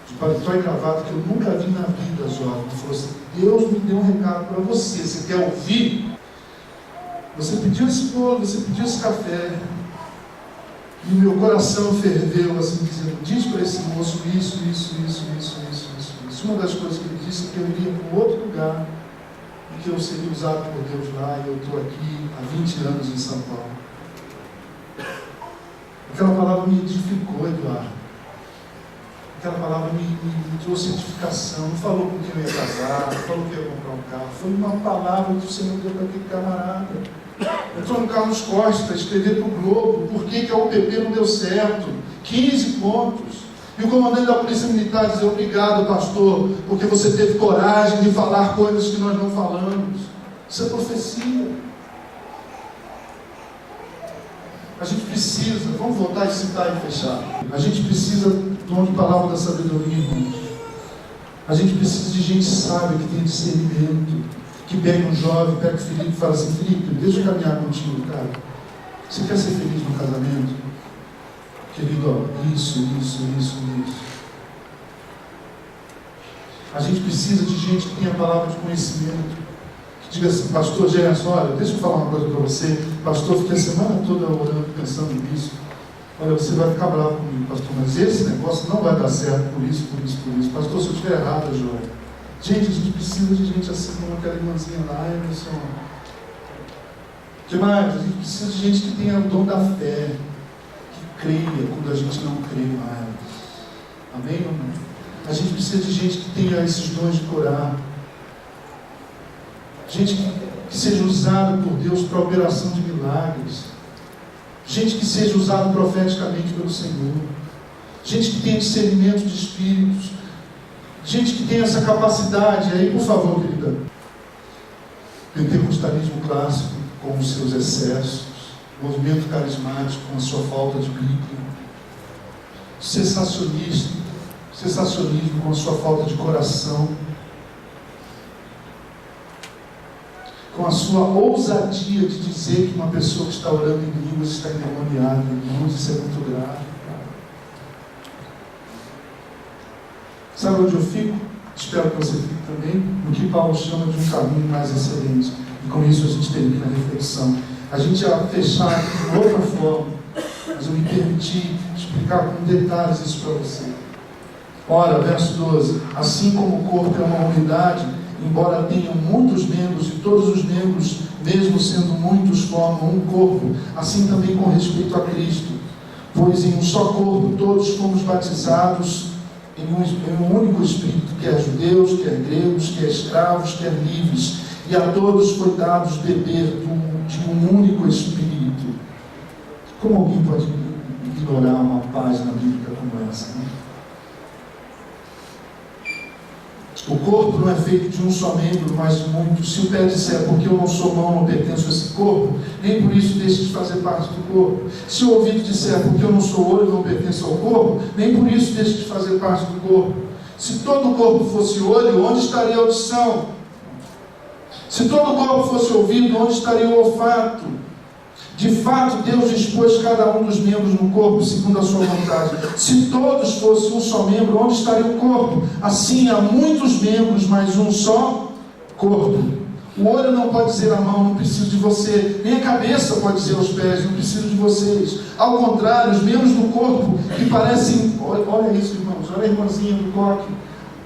de paletó e gravata, que eu nunca vi na vida, jovem. Ele falou assim: Deus me deu um recado para você, você quer ouvir? Você pediu esse bolo, você pediu esse café, e o meu coração ferveu, assim, dizendo: diz para esse moço isso. Uma das coisas que ele disse é que eu iria para um outro lugar, e que eu seria usado por Deus lá, e eu estou aqui há 20 anos em São Paulo. Aquela palavra me edificou, Eduardo. Aquela palavra me trouxe edificação. Não falou com quem eu ia casar, não falou que eu ia comprar um carro. Foi uma palavra que o Senhor deu para aquele camarada. Entrou no Carlos Costa, escrever para o Globo por que a UPP não deu certo. 15 pontos. E o comandante da Polícia Militar dizer: obrigado, pastor, porque você teve coragem de falar coisas que nós não falamos. Isso é profecia. A gente precisa, vamos voltar e citar e fechar. A gente precisa do dom de palavra da sabedoria, irmãos. A gente precisa de gente sábia que tem discernimento, que pega um jovem, pega o Felipe e fala assim: Felipe, deixa eu caminhar contigo, cara. Você quer ser feliz no casamento? Querido, ó, isso. A gente precisa de gente que tenha a palavra de conhecimento. Que diga assim, pastor Gerson, olha, deixa eu falar uma coisa para você. Pastor, fiquei a semana toda orando, pensando nisso. Olha, você vai ficar bravo comigo, pastor, mas esse negócio não vai dar certo por isso. Pastor, se eu estiver errado, é João. Gente, a gente precisa de gente assim como aquela irmãzinha lá, Emerson. O que mais? A gente precisa de gente que tenha o dom da fé, que creia quando a gente não crê mais. Amém ou não? A gente precisa de gente que tenha esses dons de curar. Gente que seja usada por Deus para a operação de milagres. Gente que seja usada profeticamente pelo Senhor. Gente que tenha discernimento de espíritos. Gente que tenha essa capacidade. Aí, por favor, querida. Pentecostalismo clássico com os seus excessos. Movimento carismático com a sua falta de Bíblia. Cessacionismo com a sua falta de coração. Com a sua ousadia de dizer que uma pessoa que está orando em línguas está endemoniada. Irmãos, isso é muito grave. Sabe onde eu fico? Espero que você fique também. No que Paulo chama de um caminho mais excelente. E com isso a gente termina a reflexão. A gente ia fechar aqui de outra forma, mas eu me permiti explicar com detalhes isso para você. Ora, verso 12. Assim como o corpo é uma unidade, embora tenham muitos membros, e todos os membros, mesmo sendo muitos, formam um corpo, assim também com respeito a Cristo. Pois em um só corpo todos fomos batizados em um único Espírito, quer judeus, quer gregos, quer escravos, quer livres, e a todos foi dados beber de um único Espírito. Como alguém pode ignorar uma página bíblica como essa, né? O corpo não é feito de um só membro, mas de muitos. Se o pé disser, porque eu não sou mão, não pertenço a esse corpo, nem por isso deixe de fazer parte do corpo. Se o ouvido disser, porque eu não sou olho, não pertenço ao corpo, nem por isso deixe de fazer parte do corpo. Se todo o corpo fosse olho, onde estaria a audição? Se todo o corpo fosse ouvido, onde estaria o olfato? De fato, Deus dispôs cada um dos membros no corpo segundo a sua vontade. Se todos fossem um só membro, onde estaria o corpo? Assim, há muitos membros, mas um só corpo. O olho não pode dizer à mão, não preciso de você. Nem a cabeça pode dizer aos pés, não preciso de vocês. Ao contrário, os membros do corpo que parecem... Olha isso, irmãos, olha a irmãzinha do coque.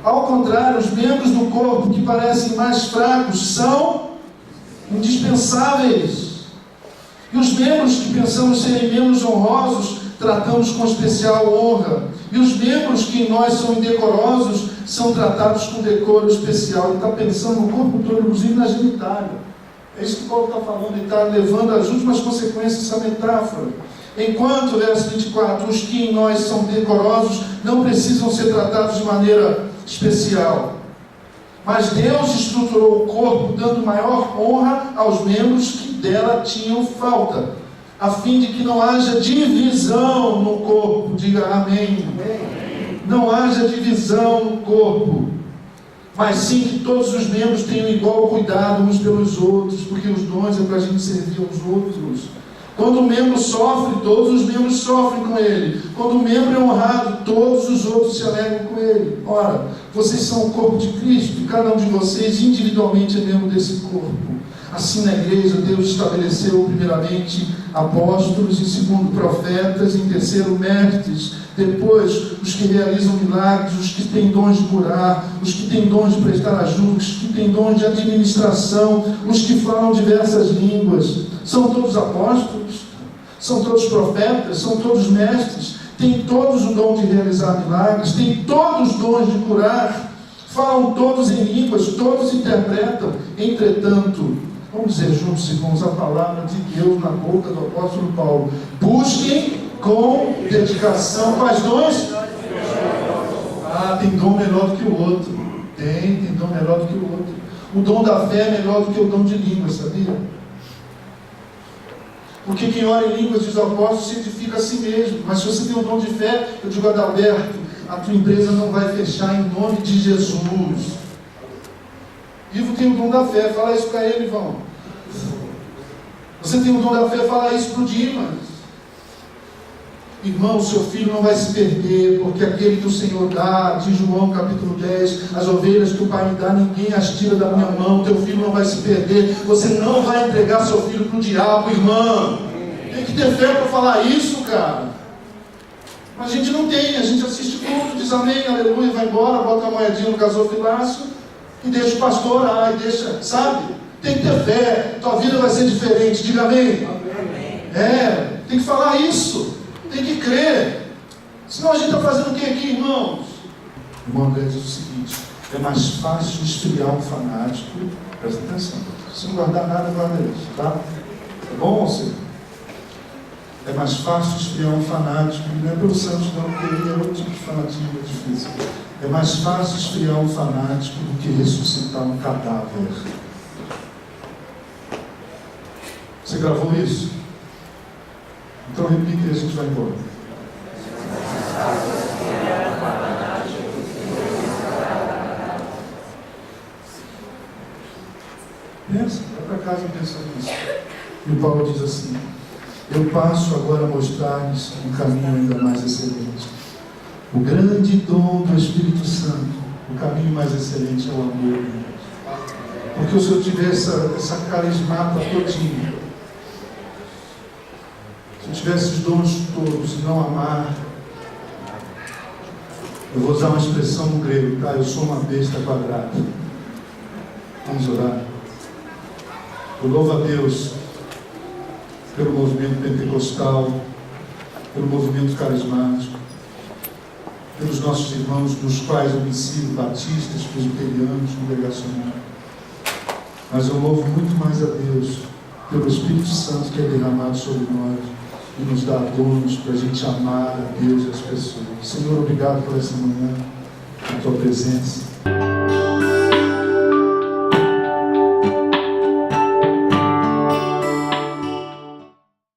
Ao contrário, os membros do corpo que parecem mais fracos são indispensáveis. E os membros que pensamos serem menos honrosos, tratamos com especial honra. E os membros que em nós são indecorosos, são tratados com decoro especial. Ele está pensando no corpo todo, inclusive na genitália. É isso que Paulo está falando, ele está levando às últimas consequências essa metáfora. Enquanto, verso 24, os que em nós são decorosos, não precisam ser tratados de maneira especial. Mas Deus estruturou o corpo, dando maior honra aos membros que dela tinham falta, a fim de que não haja divisão no corpo. Diga amém. Amém. Não haja divisão no corpo, mas sim que todos os membros tenham igual cuidado uns pelos outros, porque os dons é para a gente servir aos outros. Quando o membro sofre, todos os membros sofrem com ele. Quando o membro é honrado, todos os outros se alegram com ele. Ora, vocês são o corpo de Cristo, e cada um de vocês individualmente é membro desse corpo. Assim, na igreja, Deus estabeleceu primeiramente apóstolos, em segundo profetas, em terceiro mestres, depois os que realizam milagres, os que têm dons de curar, os que têm dons de prestar ajuda, os que têm dons de administração, os que falam diversas línguas. São todos apóstolos, são todos profetas, são todos mestres, têm todos o dom de realizar milagres, têm todos os dons de curar, falam todos em línguas, todos interpretam. Entretanto, vamos dizer juntos, irmãos, a palavra de Deus na boca do apóstolo Paulo: busquem com dedicação. Quais dons? Tem dom melhor do que o outro. Tem dom melhor do que o outro. O dom da fé é melhor do que o dom de línguas, sabia? Porque quem ora em línguas, diz o apóstolo, se edifica a si mesmo. Mas se você tem o dom de fé, eu digo, Adalberto, a tua empresa não vai fechar em nome de Jesus. Ivo tem o dom da fé, fala isso para ele, Ivan. Você tem o dom da fé, fala isso para o Dimas. Irmão, seu filho não vai se perder, porque aquele que o Senhor dá, de João capítulo 10, as ovelhas que o Pai me dá, ninguém as tira da minha mão, teu filho não vai se perder, você não vai entregar seu filho para o diabo, irmão. Tem que ter fé para falar isso, cara. Mas a gente não tem, a gente assiste culto, diz amém, aleluia, vai embora, bota uma moedinha no gasofilácio e deixa o pastor orar, e deixa, sabe? Tem que ter fé, tua vida vai ser diferente, diga amém. É, tem que falar isso. Tem que crer. Senão a gente está fazendo o que aqui, irmãos? O irmão André diz o seguinte: é mais fácil esfriar um fanático. Presta atenção. Se não guardar nada, guarda isso, tá? Tá bom, Senhor? É mais fácil esfriar um fanático. Não é pelo Santos, não, porque ele é outro tipo de fanatismo, é difícil. É mais fácil esfriar um fanático do que ressuscitar um cadáver. Você gravou isso? Então repita e a gente vai embora. Pensa, vai para casa pensando nisso. E o Paulo diz assim: eu passo agora a mostrar-lhes um caminho ainda mais excelente. O grande dom do Espírito Santo, o caminho mais excelente é o amor. Porque se eu tiver essa carismata todinha, se eu tivesse os dons todos e não amar, eu vou usar uma expressão no grego, tá? Eu sou uma besta quadrada. Vamos orar. Eu louvo a Deus pelo movimento pentecostal, pelo movimento carismático, pelos nossos irmãos, dos quais eu me ensino, batistas, presbiterianos, congregacionais. Mas eu louvo muito mais a Deus pelo Espírito Santo que é derramado sobre nós e nos dá dons para a gente amar a Deus e as pessoas. Senhor, obrigado por essa manhã, a tua presença.